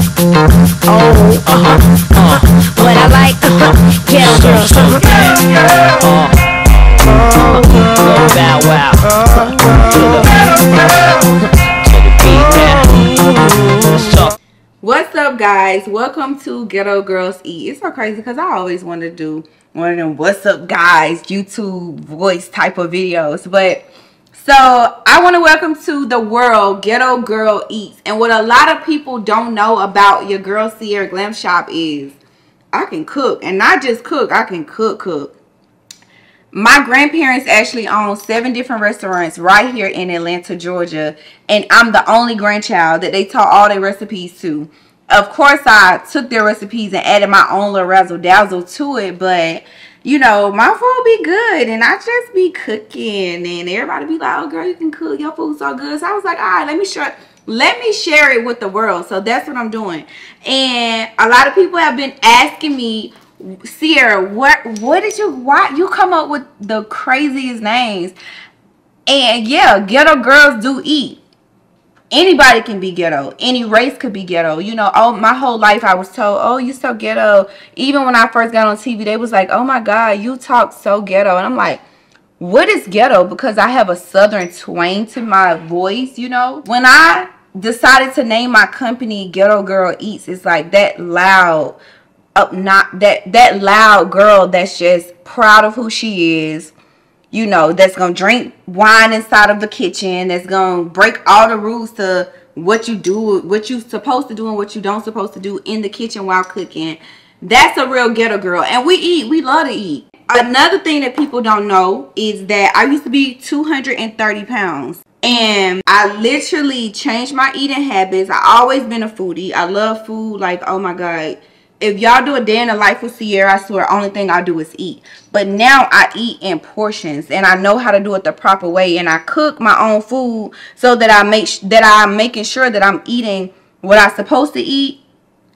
What I like, Ghetto Girlz Eat. Bow wow. What's up, guys? Welcome to Ghetto Girlz Eat. It's so crazy because I always want to do one of them "What's up, guys" YouTube voice type of videos, but so I want to welcome to the world Ghetto Girl Eats. And what a lot of people don't know about your girl Sierra Glamshop is I can cook, and not just cook. I can cook. My grandparents actually own 7 different restaurants right here in Atlanta, Georgia. And I'm the only grandchild that they taught all their recipes to. Of course, I took their recipes and added my own little razzle-dazzle to it. But, you know, my food be good. And I just be cooking. And everybody be like, oh, girl, you can cook. Your food's so good. So I was like, all right, let me share it with the world. So that's what I'm doing. And a lot of people have been asking me, Sierra, why you come up with the craziest names? And yeah, ghetto girls do eat. Anybody can be ghetto. Any race could be ghetto. You know, my whole life I was told, oh, you so ghetto. Even when I first got on TV, they was like, oh my God, you talk so ghetto. And I'm like, what is ghetto? Because I have a southern twang to my voice, you know. When I decided to name my company Ghetto Girl Eats, it's like that loud, that loud girl that's just proud of who she is, you know, that's gonna drink wine inside of the kitchen, that's gonna break all the rules to what you do, what you supposed to do and what you don't supposed to do in the kitchen while cooking. That's a real ghetto girl. And we love to eat. Another thing that people don't know is that I used to be 230 pounds. And I literally changed my eating habits. I always been a foodie. I love food. Like, oh my God. If y'all do a day in the life with Sierra, I swear the only thing I do is eat. But now I eat in portions, and I know how to do it the proper way. And I cook my own food so that I'm making sure that I'm eating what I'm supposed to eat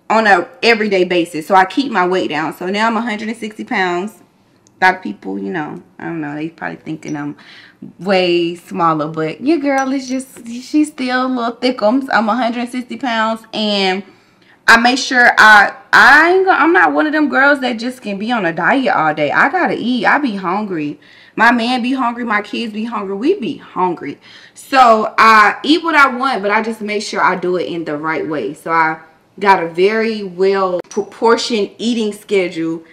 on a everyday basis. So I keep my weight down. So now I'm 160 pounds. A lot of people, you know, I don't know, they probably thinking I'm way smaller, but your girl is just, she's still a little thickums. I'm 160 pounds, and I make sure I'm not one of them girls that just can be on a diet all day. I gotta eat. I be hungry. My man be hungry. My kids be hungry. We be hungry. So I eat what I want, but I just make sure I do it in the right way. So I got a very well proportioned eating schedule.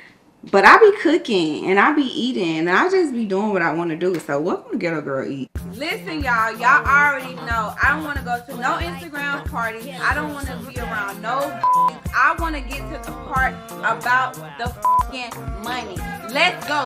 But I be cooking and I be eating and I just be doing what I want to do. So welcome to Ghetto Girl Eat. Listen, y'all already know I don't want to go to no Instagram parties. I don't want to be around no I want to get to the part about the money. Let's go.